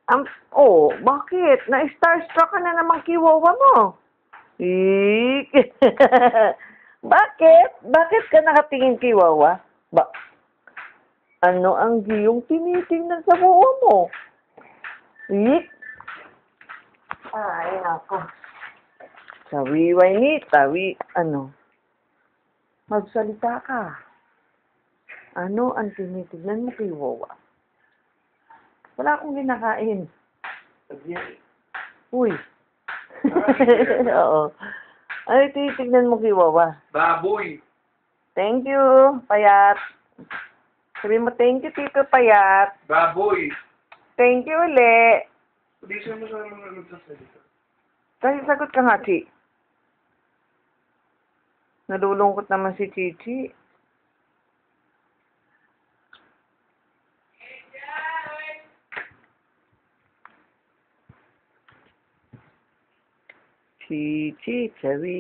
Bakit? Na-starstruck ka na naman kiwawa mo. Eek. Bakit? Bakit ka nakatingin kiwawa? Ano ang giyong tinitingnan sa buo mo? Eek. Ay, nako. Sawiway ni, magsalita ka. Ano ang tinitingnan mo kiwawa? Wala akong kinakain. Uy. Oo. Ano tinitingnan mo kiwawa? Baboy. Thank you, Payat. Sabi mo, thank you, Tito Payat. Baboy. Thank you, uli. Hindi siya mo sa mga nagsasalita. Kasi sagot ka nga, Chi. Nalulungkot naman si Chichi. Chichi, sabi.